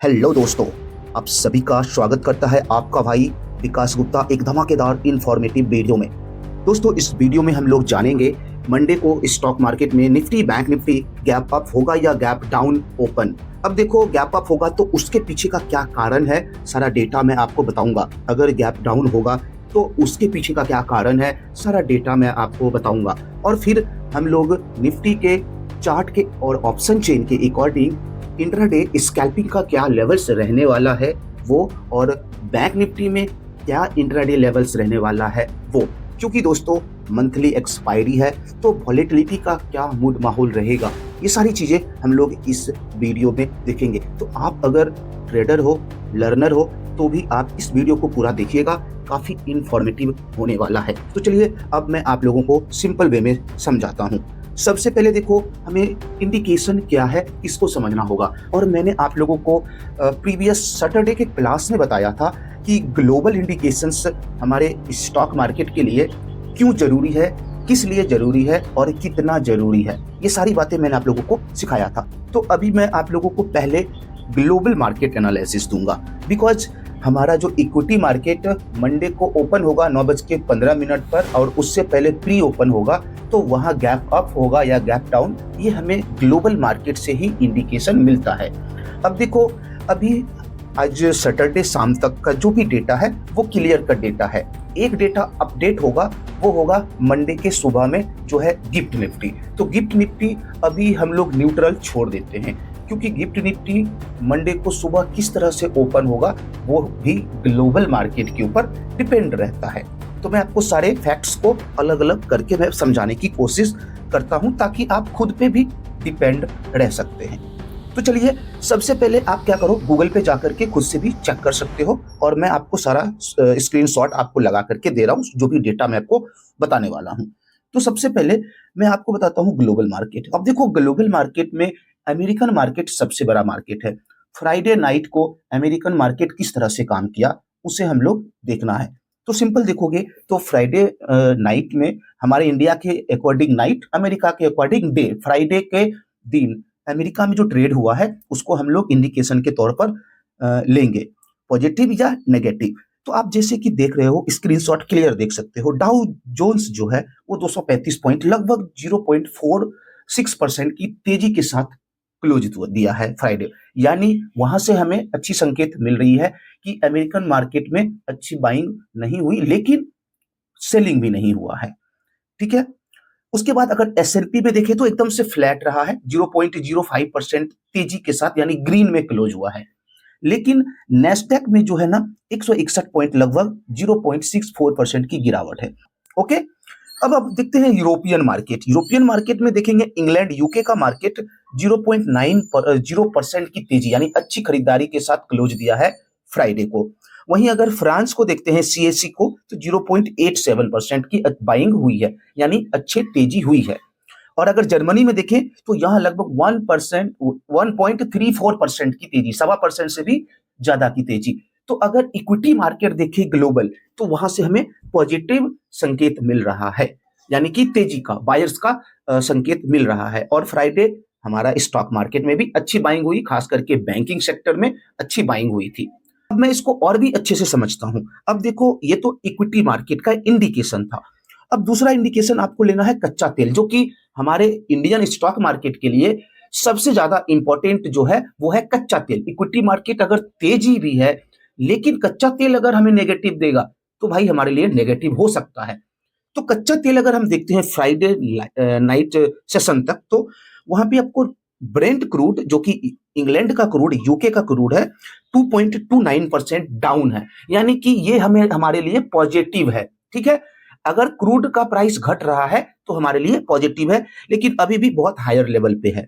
Hello दोस्तों, आप सभी का स्वागत करता है आपका भाई विकास गुप्ता एक धमाकेदार इंफॉर्मेटिव वीडियो में। दोस्तों, इस वीडियो में हम लोग जानेंगे मंडे को स्टॉक मार्केट में Nifty bank Nifty gap up होगा या गैप डाउन ओपन। अब देखो, गैप अप होगा तो उसके पीछे का क्या कारण है, सारा डेटा मैं आपको बताऊंगा। अगर गैप डाउन होगा तो उसके पीछे का क्या कारण है, सारा डेटा मैं आपको बताऊंगा। और फिर हम लोग निफ्टी के चार्ट के और ऑप्शन चेन के अकॉर्डिंग इंट्राडे स्कैल्पिंग का क्या लेवल्स रहने वाला है वो, और बैंक निफ्टी में क्या इंट्राडे लेवल्स रहने वाला है वो। क्योंकि दोस्तों मंथली एक्सपायरी है तो वॉलेटिलिटी का क्या मूड माहौल रहेगा, ये सारी चीजें हम लोग इस वीडियो में देखेंगे। तो आप अगर ट्रेडर हो, लर्नर हो, तो भी आप इस वीडियो को पूरा देखिएगा, काफी इंफॉर्मेटिव होने वाला है। तो चलिए अब मैं आप लोगों को सिंपल वे में समझाता हूँ। सबसे पहले देखो, हमें इंडिकेशन क्या है इसको समझना होगा। और मैंने आप लोगों को प्रीवियस सैटरडे के क्लास में बताया था कि ग्लोबल इंडिकेशंस हमारे स्टॉक मार्केट के लिए क्यों जरूरी है, किस लिए जरूरी है और कितना जरूरी है, ये सारी बातें मैंने आप लोगों को सिखाया था। तो अभी मैं आप लोगों को पहले ग्लोबल मार्केट एनालिसिस दूंगा, बिकॉज हमारा जो इक्विटी मार्केट मंडे को ओपन होगा 9:15 पर और उससे पहले प्री ओपन होगा, तो वहां गैप अप होगा या गैप डाउन, ये हमें ग्लोबल मार्केट से ही इंडिकेशन मिलता है। अब देखो, अभी आज सैटरडे शाम तक का जो भी डेटा है वो क्लियर कट डेटा है। एक डेटा अपडेट होगा, वो होगा मंडे के सुबह में, जो है गिफ्ट निफ्टी। तो गिफ्ट निफ्टी अभी हम लोग न्यूट्रल छोड़ देते हैं, क्योंकि गिफ्ट निफ्टी मंडे को सुबह किस तरह से ओपन होगा वो भी ग्लोबल मार्केट के ऊपर डिपेंड रहता है। तो मैं आपको सारे फैक्ट्स को अलग अलग करके मैं समझाने की कोशिश करता हूं, ताकि आप खुद पे भी डिपेंड रह सकते हैं। तो चलिए, सबसे पहले आप क्या करो, गूगल पे जाकर के खुद से भी चेक कर सकते हो, और मैं आपको सारा स्क्रीनशॉट आपको लगा करके दे रहा हूँ, जो भी डेटा मैं आपको बताने वाला हूँ। तो सबसे पहले मैं आपको बताता हूँ ग्लोबल मार्केट। अब देखो, ग्लोबल मार्केट में अमेरिकन मार्केट सबसे बड़ा मार्केट है। फ्राइडे नाइट को अमेरिकन मार्केट किस तरह से काम किया उसे हम लोग देखना है। तो सिंपल देखोगे तो फ्राइडे नाइट में हमारे इंडिया के अकॉर्डिंग नाइट, अमेरिका के अकॉर्डिंग डे, फ्राइडे के दिन अमेरिका में जो ट्रेड हुआ है उसको हम लोग इंडिकेशन के तौर पर लेंगे, पॉजिटिव या नेगेटिव। तो आप जैसे कि देख रहे हो, स्क्रीनशॉट क्लियर देख सकते हो, डाउ जोन्स जो है वो 235 पॉइंट, लगभग 0.46% की तेजी के साथ क्लोज दिया है फ्राइडे। यानी वहां से हमें अच्छी संकेत मिल रही है कि अमेरिकन मार्केट में अच्छी बाइंग नहीं हुई, लेकिन सेलिंग भी नहीं हुआ है। ठीक है। उसके बाद अगर एसएनपी में देखें तो एकदम से फ्लैट रहा है, 0.05% तेजी के साथ, यानी ग्रीन में क्लोज हुआ है। लेकिन नेस्डेक में जो है ना 161 पॉइंट, लगभग 0.64% की गिरावट है। ओके। अब देखते हैं यूरोपियन मार्केट। यूरोपियन मार्केट में देखेंगे इंग्लैंड यूके का मार्केट 0.90% की तेजी, यानी अच्छी खरीदारी के साथ क्लोज दिया है फ्राइडे को। वहीं अगर फ्रांस को देखते हैं, सीएससी को, तो 0.87% की बाइंग हुई है, यानी अच्छी तेजी हुई है। और अगर जर्मनी में देखें तो यहां लगभग 1%, 1.34% की तेजी, 1.25% से भी ज्यादा की तेजी। तो अगर इक्विटी मार्केट देखें ग्लोबल, तो वहां से हमें पॉजिटिव संकेत मिल रहा है, यानी कि तेजी का, बायर्स का संकेत मिल रहा है। और फ्राइडे हमारा स्टॉक मार्केट में भी अच्छी बाइंग हुई, खास करके बैंकिंग सेक्टर में अच्छी बाइंग हुई थी। अब मैं इसको और भी अच्छे से समझता हूं। अब देखो, ये तो इक्विटी मार्केट का इंडिकेशन था। अब दूसरा इंडिकेशन आपको लेना है कच्चा तेल, जो कि हमारे इंडियन स्टॉक मार्केट के लिए सबसे ज्यादा इंपॉर्टेंट जो है वो है कच्चा तेल। इक्विटी मार्केट अगर तेजी भी है, लेकिन कच्चा तेल अगर हमें नेगेटिव देगा तो भाई हमारे लिए नेगेटिव हो सकता है। तो कच्चा तेल अगर हम देखते हैं फ्राइडे नाइट सेशन तक, तो वहां पे आपको ब्रेंट क्रूड, जो कि इंग्लैंड का क्रूड, यूके का क्रूड है, 2.29% डाउन है, यानी कि ये हमें, हमारे लिए पॉजिटिव है। ठीक है। अगर क्रूड का प्राइस घट रहा है तो हमारे लिए पॉजिटिव है, लेकिन अभी भी बहुत हायर लेवल पे है।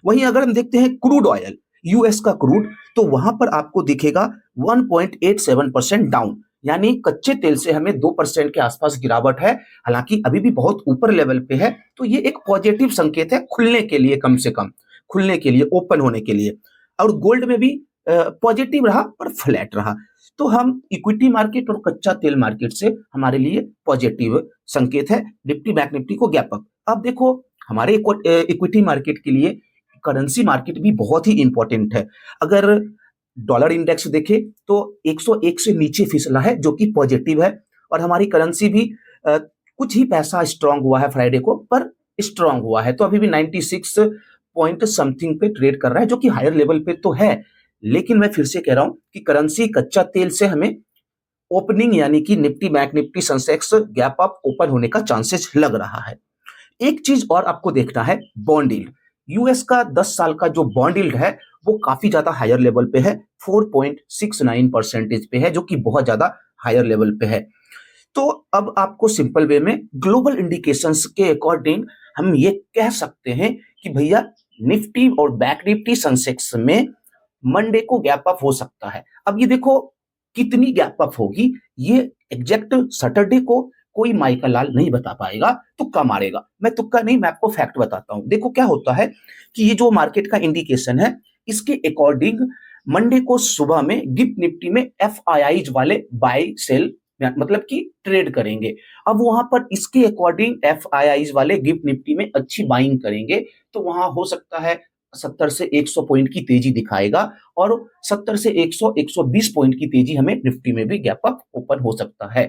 वहीं अगर हम देखते हैं क्रूड ऑयल, यूएस का क्रूड, तो वहां पर आपको दिखेगा 1.87% डाउन, यानी कच्चे तेल से हमें 2% के आसपास गिरावट है। हालांकि अभी भी बहुत ऊपर लेवल पे है, तो ये एक पॉजिटिव संकेत है खुलने के लिए, कम से कम खुलने के लिए, ओपन होने के लिए। और गोल्ड में भी पॉजिटिव रहा पर फ्लैट रहा। तो हम इक्विटी मार्केट और कच्चा तेल मार्केट से हमारे लिए पॉजिटिव संकेत है। निफ्टी बैंक निफ्टी को गैप अप। अब देखो, हमारे इक्विटी मार्केट के लिए करेंसी मार्केट भी बहुत ही इंपॉर्टेंट है। अगर डॉलर इंडेक्स देखें तो 101 से नीचे फिसला है, जो कि पॉजिटिव है। और हमारी करेंसी भी कुछ ही पैसा स्ट्रांग हुआ है फ्राइडे को, पर स्ट्रांग हुआ है, तो अभी भी 96 पॉइंट समथिंग पे ट्रेड कर रहा है, जो कि हायर लेवल पे तो है। लेकिन मैं फिर से कह रहा हूं कि करेंसी कच्चा तेल से हमें ओपनिंग यानी कि Nifty bank Nifty Sensex gap up open होने का चांसेस लग रहा है। एक चीज और आपको देखना है, बॉन्ड यील्ड। यूएस का 10 साल का जो बॉन्ड यील्ड है वो काफी ज्यादा हायर लेवल पे है, 4.69% पे है, जो कि बहुत ज्यादा हायर लेवल पे है। तो अब आपको सिंपल वे में ग्लोबल इंडिकेशंस के अकॉर्डिंग हम ये कह सकते हैं कि भैया निफ्टी और बैंक निफ्टी सेंसेक्स में मंडे को गैप अप हो सकता है। अब ये देखो कितनी गैप अप होगी, ये एग्जैक्ट सैटरडे को कोई माइकल लाल नहीं बता पाएगा, तुक्का मारेगा। मैं तुक्का नहीं, मैं आपको फैक्ट बताता हूं। देखो क्या होता है कि ये जो मार्केट का इंडिकेशन है, इसके अकॉर्डिंग मंडे को सुबह में गिफ्ट निफ्टी में एफआईआईज वाले बाय सेल मतलब कि ट्रेड करेंगे। अब वहां पर इसके अकॉर्डिंग एफआईआईज वाले गिफ्ट निफ्टी में अच्छी बाइंग करेंगे, तो वहां हो सकता है 70 से 100 पॉइंट की तेजी दिखाएगा, और 70 से 100 120 पॉइंट की तेजी हमें निफ्टी में भी गैप अप ओपन हो सकता है।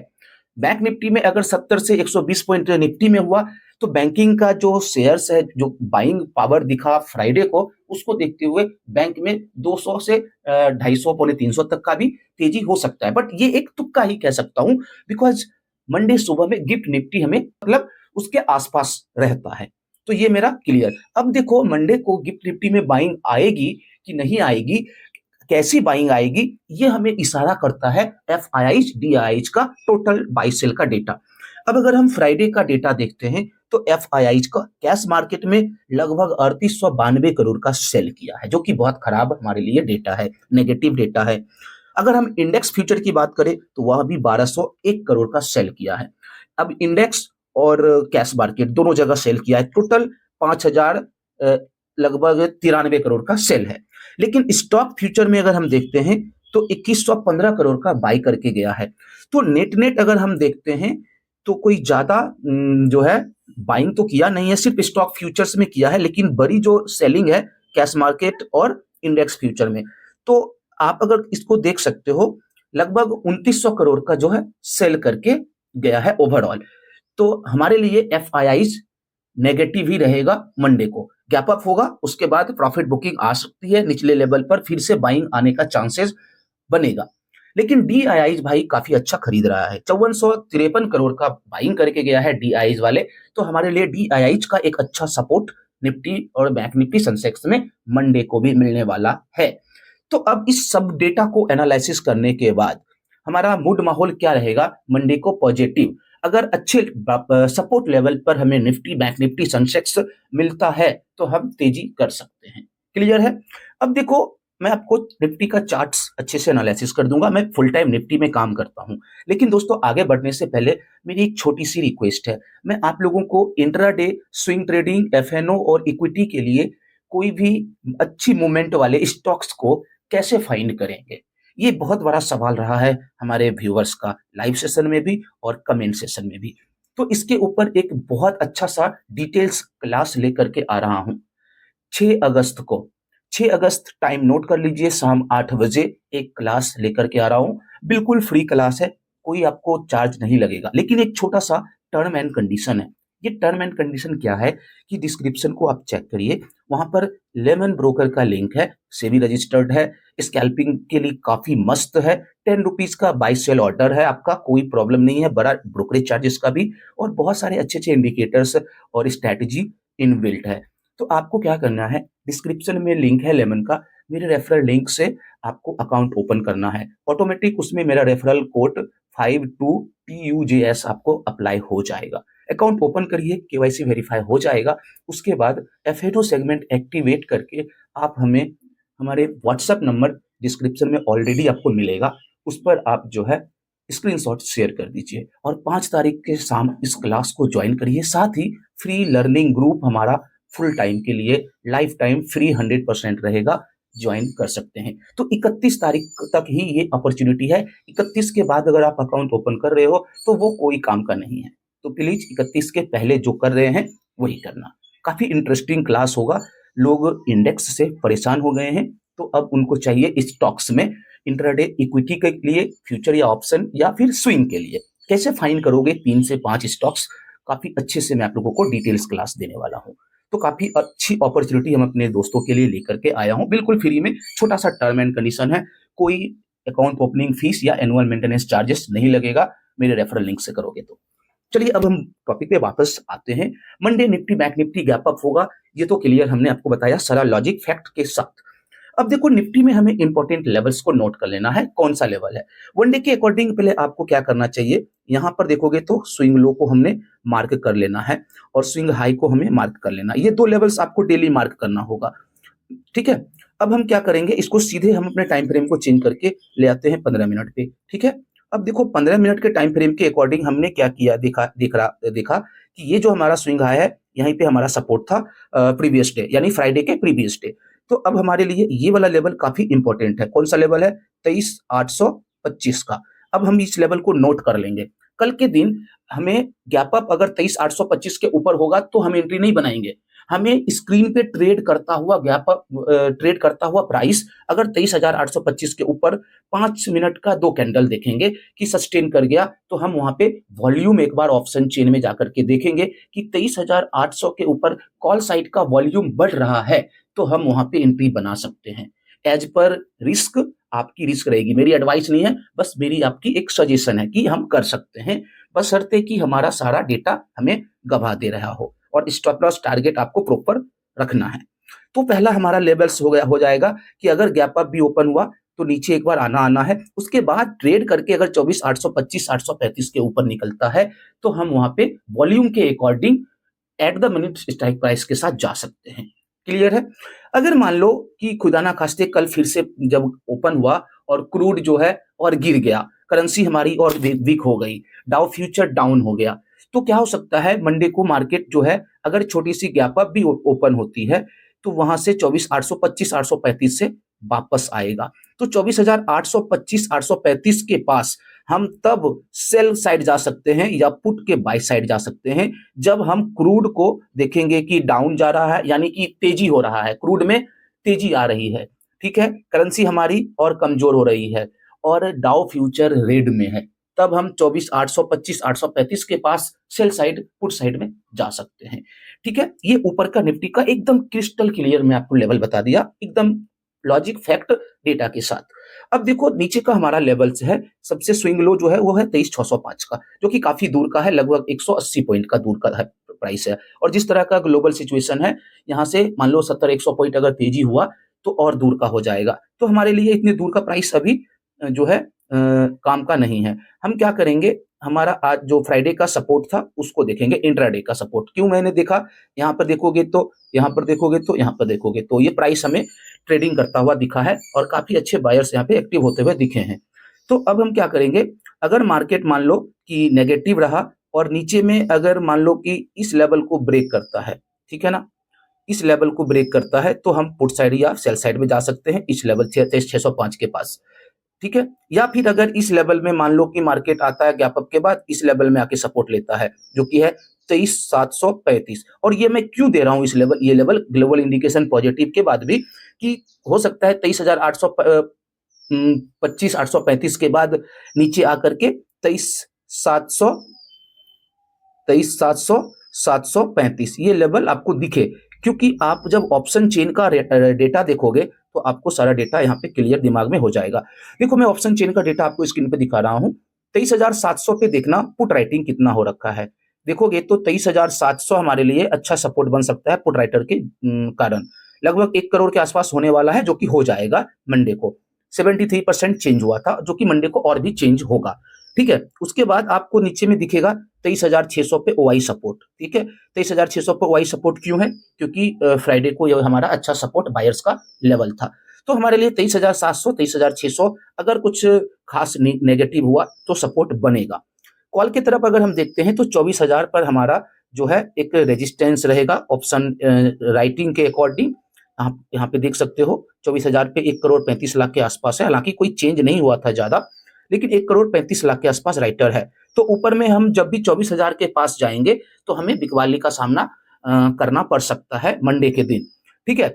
बैंक निफ्टी में अगर 70 से 120 पॉइंट निफ्टी में हुआ, तो बैंकिंग का जो शेयर्स है, जो बाइंग पावर दिखा फ्राइडे को, उसको देखते हुए बैंक में 200 से 250 पौने 300 तक का भी तेजी हो सकता है। बट ये एक तुक्का ही कह सकता हूं, बिकॉज मंडे सुबह में गिफ्ट निफ्टी हमें मतलब उसके आसपास रहता है। तो ये मेरा क्लियर। अब देखो मंडे को गिफ्ट निफ्टी में बाइंग आएगी कि नहीं आएगी, कैसी बाइंग आएगी, ये हमें इशारा करता है एफआईआईज डीआईज का टोटल बाई सेल का डेटा। अब अगर हम फ्राइडे का डेटा देखते हैं, तो एफआईआईज का कैश मार्केट में लगभग 3892 करोड़ का सेल किया है, जो कि बहुत खराब हमारे लिए डेटा है, नेगेटिव डेटा है। अगर हम इंडेक्स फ्यूचर की बात करें, तो वह भी 1201 करोड़ का सेल किया है। अब इंडेक्स और कैश मार्केट दोनों जगह सेल किया है, टोटल 5000 लगभग 93 करोड़ का सेल है। लेकिन स्टॉक फ्यूचर में अगर हम देखते हैं, तो 2115 करोड़ का बाई करके गया है। तो नेट नेट अगर हम देखते हैं, तो कोई ज्यादा जो है बाइंग तो किया नहीं है, सिर्फ स्टॉक फ्यूचर्स में किया है, लेकिन बड़ी जो सेलिंग है कैश मार्केट और इंडेक्स फ्यूचर में। तो आप अगर इसको देख सकते हो, लगभग 2900 करोड़ का जो है सेल करके गया है ओवरऑल। तो हमारे लिए एफआईआईज नेगेटिव ही रहेगा। मंडे को गैप अप होगा, उसके बाद प्रॉफिट बुकिंग आ सकती है निचले लेवल पर, फिर से बाइंग आने का चांसेस बनेगा। लेकिन डीआईआईज भाई काफी अच्छा खरीद रहा है, 5453 करोड़ का बाइंग करके गया है डीआईआईज वाले। तो हमारे लिए डीआईआईज का एक अच्छा सपोर्ट निफ्टी और बैंक निफ्टी सेंसेक्स में मंडे को भी मिलने वाला है। तो अब इस सब डेटा को एनालिसिस करने के बाद हमारा मूड माहौल क्या रहेगा मंडे को? पॉजिटिव। अगर अच्छे सपोर्ट लेवल पर हमें निफ्टी बैंक निफ्टी सेंसेक्स मिलता है, तो हम तेजी कर सकते हैं। क्लियर है? अब देखो, मैं आपको निफ्टी का चार्ट्स अच्छे से एनालिसिस कर दूंगा, मैं फुल टाइम निफ्टी में काम करता हूं। लेकिन दोस्तों, आगे बढ़ने से पहले मेरी एक छोटी सी रिक्वेस्ट है। मैं आप लोगों को इंट्राडे स्विंग ट्रेडिंग, एफएनओ और इक्विटी के लिए कोई भी अच्छी मूवमेंट वाले स्टॉक्स को कैसे फाइंड करेंगे, ये बहुत बड़ा सवाल रहा है हमारे व्यूअर्स का, लाइव सेशन में भी और कमेंट सेशन में भी। तो इसके ऊपर एक बहुत अच्छा सा डिटेल्स क्लास लेकर के आ रहा हूं 6 अगस्त को। 6 अगस्त टाइम नोट कर लीजिए, शाम 8 बजे एक क्लास लेकर के आ रहा हूं। बिल्कुल फ्री क्लास है, कोई आपको चार्ज नहीं लगेगा। लेकिन एक छोटा सा टर्म एंड कंडीशन है। ये टर्म एंड कंडीशन क्या है कि डिस्क्रिप्शन को आप चेक करिए, वहां पर लेमन ब्रोकर का लिंक है, सेबी रजिस्टर्ड है, स्कैल्पिंग के लिए काफी मस्त है। 10 रुपीज का बाय सेल ऑर्डर है आपका, कोई प्रॉब्लम नहीं है, बड़ा ब्रोकरेज चार्जेस का भी, और बहुत सारे अच्छे अच्छे इंडिकेटर्स और स्ट्रैटेजी इनबिल्ट है। तो आपको क्या करना है, डिस्क्रिप्शन में लिंक है लेमन का, मेरे रेफरल लिंक से आपको अकाउंट ओपन करना है। ऑटोमेटिक उसमें मेरा रेफरल कोड 52TUJS आपको अप्लाई हो जाएगा। अकाउंट ओपन करिए, केवाईसी वेरीफाई हो जाएगा। उसके बाद एफएनओ सेगमेंट एक्टिवेट करके आप हमें हमारे व्हाट्सएप नंबर डिस्क्रिप्शन में ऑलरेडी आपको मिलेगा, उस पर आप जो है स्क्रीनशॉट शेयर कर दीजिए और 5 तारीख के शाम इस क्लास को ज्वाइन करिए। साथ ही फ्री लर्निंग ग्रुप हमारा फुल टाइम के लिए लाइफ टाइम फ्री 100% रहेगा, ज्वाइन कर सकते हैं। तो 31 तारीख तक ही ये अपॉर्चुनिटी है। 31 के बाद अगर आप अकाउंट ओपन कर रहे हो तो वो कोई काम का नहीं है। तो प्लीज 31 के पहले जो कर रहे हैं वही करना। काफी इंटरेस्टिंग क्लास होगा। लोग इंडेक्स से परेशान हो गए हैं, तो अब उनको चाहिए स्टॉक्स में इंट्राडे इक्विटी के लिए, फ्यूचर या ऑप्शन या फिर स्विंग के लिए। कैसे फाइन करोगे 3 से 5 स्टॉक्स, काफी अच्छे से मैं आप लोगों को डिटेल्स क्लास देने वाला हूँ। तो काफी अच्छी अपॉर्चुनिटी हम अपने दोस्तों के लिए लेकर के आया हूँ, बिल्कुल फ्री में। छोटा सा टर्म एंड कंडीशन है, कोई अकाउंट ओपनिंग फीस या एनुअल मेंटेनेंस चार्जेस नहीं लगेगा मेरे रेफरल लिंक से करोगे तो। चलिए अब हम टॉपिक पे वापस आते हैं। Monday Nifty bank Nifty gap up होगा, ये तो क्लियर हमने आपको बताया सारा लॉजिक फैक्ट के साथ। अब देखो निफ्टी में हमें इंपॉर्टेंट लेवल्स को नोट कर लेना है, कौन सा लेवल है। वनडे के अकॉर्डिंग पहले आपको क्या करना चाहिए, यहां पर देखोगे तो स्विंग लो को हमने मार्क कर लेना है और स्विंग हाई को हमें मार्क कर लेना है। ये 2 लेवल्स आपको डेली मार्क करना होगा, ठीक है। अब हम क्या करेंगे, इसको सीधे हम अपने टाइम फ्रेम को चेंज करके ले आते हैं 15 मिनट पे, ठीक है। अब देखो 15 मिनट के टाइम फ्रेम के अकॉर्डिंग हमने क्या किया, देखा कि ये जो हमारा स्विंग हाई है, यहीं पे हमारा सपोर्ट था प्रीवियस डे यानी फ्राइडे के प्रीवियस डे। तो अब हमारे लिए ये वाला लेवल काफी इंपॉर्टेंट है। कौन सा लेवल है, 23,825 का। अब हम इस लेवल को नोट कर लेंगे। कल के दिन हमें गैप अप अगर 23,825 के ऊपर होगा तो हम एंट्री नहीं बनाएंगे। हमें स्क्रीन पे ट्रेड करता हुआ गैप अप, ट्रेड करता हुआ प्राइस अगर 23,825 के ऊपर 5 मिनट का 2 कैंडल देखेंगे कि सस्टेन कर गया, तो हम वहां पे वॉल्यूम एक बार ऑप्शन चेन में जाकर के देखेंगे कि 23,800 के ऊपर कॉल साइड का वॉल्यूम बढ़ रहा है, तो हम वहां पे एंट्री बना सकते हैं। एज पर रिस्क, आपकी रिस्क रहेगी, मेरी एडवाइस नहीं है, बस मेरी आपकी एक सजेशन है कि हम कर सकते हैं, बशर्ते कि हमारा सारा डेटा हमें गवाह दे रहा हो और स्टॉप लॉस टारगेट आपको प्रॉपर रखना है। तो पहला हमारा लेवल्स हो जाएगा कि अगर गैप अप भी ओपन हुआ तो नीचे एक बार आना है, उसके बाद ट्रेड करके अगर 24,825 835 के ऊपर निकलता है तो हम वहां पे वॉल्यूम के according at the minute strike price के साथ जा सकते हैं। क्लियर है। अगर मान लो कि खुदा ना खास्ते कल फिर से जब ओपन हुआ और क्रूड जो है और गिर गया, करेंसी हमारी और वीक हो गई, डाउ फ्यूचर डाउन हो गया, तो क्या हो सकता है, मंडे को मार्केट जो है अगर छोटी सी गैप अप भी ओपन होती है तो वहां से 24,825 835 से वापस आएगा। तो 24,825 835 के पास हम तब सेल साइड जा सकते हैं या पुट के बाय साइड जा सकते हैं, जब हम क्रूड को देखेंगे कि डाउन जा रहा है, यानी कि तेजी हो रहा है, क्रूड में तेजी आ रही है, ठीक है, करेंसी हमारी और कमजोर हो रही है और डाउ फ्यूचर रेड में है, तब हम 24,825 835 के पास सेल साइड पुट साइड में जा सकते हैं, ठीक है। ये ऊपर का निफ्टी का एकदम क्रिस्टल क्लियर मैं आपको लेवल बता दिया, एकदम लॉजिक फैक्ट डेटा के साथ। अब देखो नीचे का हमारा लेवल्स है, सबसे स्विंग लो जो है वो है 23,605 का, जो कि काफी दूर का है, लगभग 180 पॉइंट का दूर का है प्राइस है। और जिस तरह का ग्लोबल सिचुएशन है, यहाँ से मान लो 70-100 पॉइंट अगर तेजी हुआ तो और दूर का हो जाएगा। तो हमारे लिए इतने दूर का प्राइस अभी जो है काम का नहीं है। हम क्या करेंगे, हमारा आज जो फ्राइडे का सपोर्ट था उसको देखेंगे, इंट्राडे का सपोर्ट क्यों मैंने देखा, यहाँ पर देखोगे तो, यहाँ पर देखोगे तो, यहाँ पर देखोगे तो ये प्राइस हमें ट्रेडिंग करता हुआ दिखा है और काफी अच्छे बायर्स यहाँ पे एक्टिव होते हुए दिखे हैं। तो अब हम क्या करेंगे, अगर मार्केट मान लो कि नेगेटिव रहा और नीचे में अगर मान लो कि इस लेवल को ब्रेक करता है, ठीक है ना, इस लेवल को ब्रेक करता है तो हम पुट साइड या सेल साइड में जा सकते हैं, इस लेवल 605 के पास, ठीक है। या फिर अगर इस लेवल में मान लो कि मार्केट आता है गैप अप के बाद इस लेवल में आके सपोर्ट लेता है, जो कि है 23,735, और ये मैं क्यों दे रहा हूं इस लेवल, ये लेवल ग्लोबल इंडिकेशन पॉजिटिव के बाद भी, कि हो सकता है 23,825 835 के बाद नीचे आकर के 23,735 ये लेवल आपको दिखे, क्योंकि आप जब ऑप्शन चेन का डेटा देखोगे तो आपको सारा डेटा यहाँ पे क्लियर दिमाग में हो जाएगा। देखो मैं ऑप्शन चेन का डेटा आपको स्क्रीन पे दिखा रहा हूँ। 23,700 पे देखना पुट राइटिंग कितना हो रखा है, देखोगे तो 23,700 हमारे लिए अच्छा सपोर्ट बन सकता है पुट राइटर के कारण, लगभग 1 करोड़ के आसपास होने वाला है, जो कि हो जाएगा मंडे को। 73% चेंज हुआ था, जो कि मंडे को और भी चेंज होगा, ठीक है। उसके बाद आपको नीचे में दिखेगा 23,600 पे ओआई सपोर्ट, ठीक है। 23,600 पे ओआई सपोर्ट क्यों है, क्योंकि फ्राइडे को ये हमारा अच्छा सपोर्ट बायर्स का लेवल था। तो हमारे लिए 23,700 23,600 अगर कुछ खास नेगेटिव हुआ तो सपोर्ट बनेगा। कॉल की तरफ अगर हम देखते हैं तो 24,000 पर हमारा जो है एक रेजिस्टेंस रहेगा ऑप्शन राइटिंग के अकॉर्डिंग। आप यहाँ पे देख सकते हो 24,000 पे 1 करोड़ 35 लाख के आसपास है, हालांकि कोई चेंज नहीं हुआ था ज्यादा, लेकिन 1 करोड़ 35 लाख के आसपास राइटर है। तो ऊपर में हम जब भी 24,000 के पास जाएंगे तो हमें बिकवाली का सामना करना पड़ सकता है मंडे के दिन, ठीक है।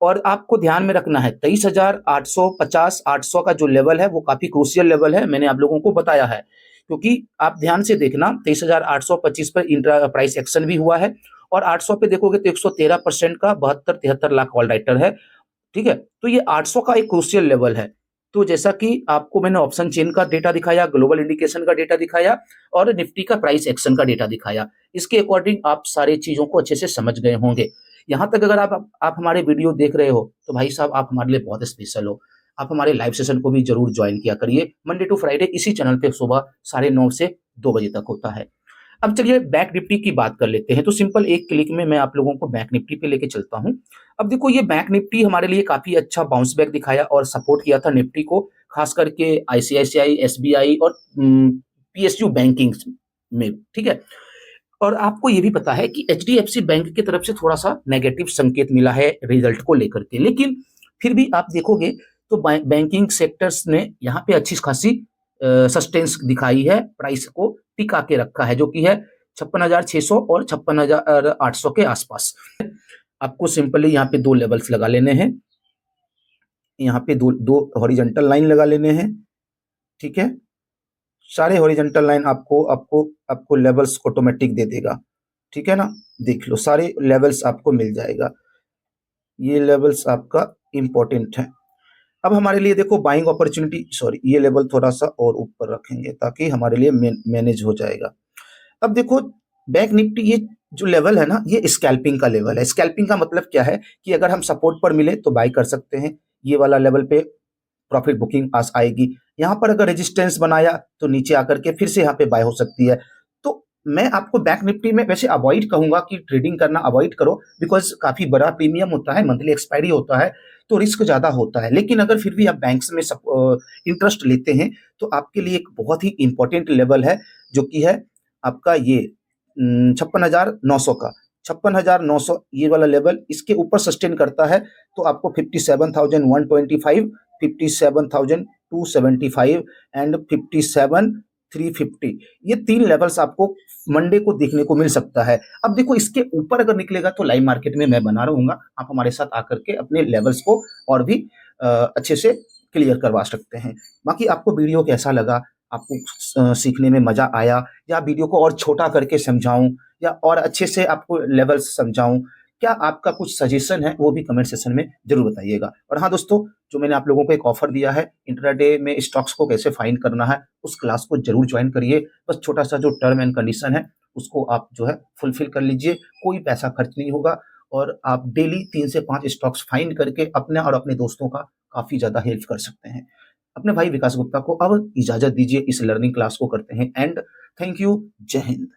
और आपको ध्यान में रखना है 23,850 800 का जो लेवल है वो काफी क्रूशियल लेवल है, मैंने आप लोगों को बताया है। क्योंकि आप ध्यान से देखना 23,825 पर इंट्रा प्राइस एक्शन भी हुआ है और 800 पे देखोगे तो 113% का 72-73 लाख कॉल राइटर है। ठीक है, तो ये 800 का एक क्रूशियल लेवल है। तो जैसा कि आपको मैंने ऑप्शन चेन का डेटा दिखाया, ग्लोबल इंडिकेशन का डेटा दिखाया और निफ्टी का प्राइस एक्शन का डेटा दिखाया, इसके अकॉर्डिंग आप सारी चीजों को अच्छे से समझ गए होंगे। यहाँ तक अगर आप हमारे वीडियो देख रहे हो तो भाई साहब आप हमारे लिए बहुत स्पेशल हो। आप हमारे लाइव सेशन को भी जरूर ज्वाइन किया करिए। मंडे टू फ्राइडे इसी चैनल पे सुबह 9:30 से 2 बजे तक होता है। अब चलिए बैंक निफ्टी की बात कर लेते हैं। तो सिंपल एक क्लिक में मैं आप लोगों को बैंक निफ्टी पे लेके चलता हूं। अब देखो ये बैंक निफ्टी हमारे लिए काफी अच्छा बाउंस बैक दिखाया और सपोर्ट किया था निफ्टी को, खास करके आईसीआईसीआई, एसबीआई और पीएसयू बैंकिंग में। ठीक है, और आपको ये भी पता है कि एचडीएफसी बैंक की तरफ से थोड़ा सा नेगेटिव संकेत मिला है रिजल्ट को लेकर के, लेकिन फिर भी आप देखोगे तो बैंकिंग सेक्टर्स ने यहाँ पे अच्छी खासी सस्टेंस दिखाई है, प्राइस को टिका के रखा है, जो कि है 56,600 और 56,800 के आसपास। आपको सिंपली यहाँ पे दो लेवल्स लगा लेने हैं, यहाँ पे दो हॉरिजॉन्टल लाइन लगा लेने हैं। ठीक है, सारे हॉरिजॉन्टल लाइन आपको आपको आपको लेवल्स ऑटोमेटिक दे देगा। ठीक है ना, देख लो सारे लेवल्स आपको मिल जाएगा, ये लेवल्स आपका इंपॉर्टेंट है। अब हमारे लिए देखो बाइंग अपॉर्चुनिटी, सॉरी ये लेवल थोड़ा सा और ऊपर रखेंगे ताकि हमारे लिए मैनेज हो जाएगा। अब देखो बैंक निफ्टी ये जो लेवल है ना, ये स्कैल्पिंग का लेवल है। स्कैल्पिंग का मतलब क्या है कि अगर हम सपोर्ट पर मिले तो बाई कर सकते हैं, ये वाला लेवल पे प्रॉफिट बुकिंग पास आएगी। यहाँ पर अगर रेजिस्टेंस बनाया तो नीचे आकर के फिर से यहाँ पे बाय हो सकती है। तो मैं आपको बैंक निफ्टी में वैसे अवॉइड कहूंगा कि ट्रेडिंग करना अवॉइड करो, बिकॉज काफी बड़ा प्रीमियम होता है, मंथली एक्सपायरी होता है, तो रिस्क ज्यादा होता है। लेकिन अगर फिर भी आप बैंक्स में इंटरेस्ट लेते हैं तो आपके लिए एक बहुत ही इंपॉर्टेंट लेवल है, जो कि है आपका ये 56,900 का। 56,900 ये वाला लेवल, इसके ऊपर सस्टेन करता है तो आपको 57,125, 57,275 एंड 57,350, ये 3 लेवल्स आपको मंडे को देखने को मिल सकता है। अब देखो इसके ऊपर अगर निकलेगा तो लाइव मार्केट में मैं बना रहूंगा, आप हमारे साथ आकर के अपने लेवल्स को और भी अच्छे से क्लियर करवा सकते हैं। बाकी आपको वीडियो कैसा लगा, आपको सीखने में मजा आया, या वीडियो को और छोटा करके समझाऊं या और अच्छे से आपको लेवल्स समझाऊं, क्या आपका कुछ सजेशन है वो भी कमेंट सेक्शन में जरूर बताइएगा। और हाँ दोस्तों, जो मैंने आप लोगों को एक ऑफर दिया है इंट्राडे में स्टॉक्स को कैसे फाइंड करना है, उस क्लास को जरूर ज्वाइन करिए। बस छोटा सा जो टर्म एंड कंडीशन है उसको आप जो है फुलफिल कर लीजिए, कोई पैसा खर्च नहीं होगा और आप डेली 3 से 5 स्टॉक्स फाइंड करके अपने और अपने दोस्तों का काफी ज्यादा हेल्प कर सकते हैं। अपने भाई विकास गुप्ता को अब इजाजत दीजिए, इस लर्निंग क्लास को करते हैं एंड। थैंक यू, जय हिंद।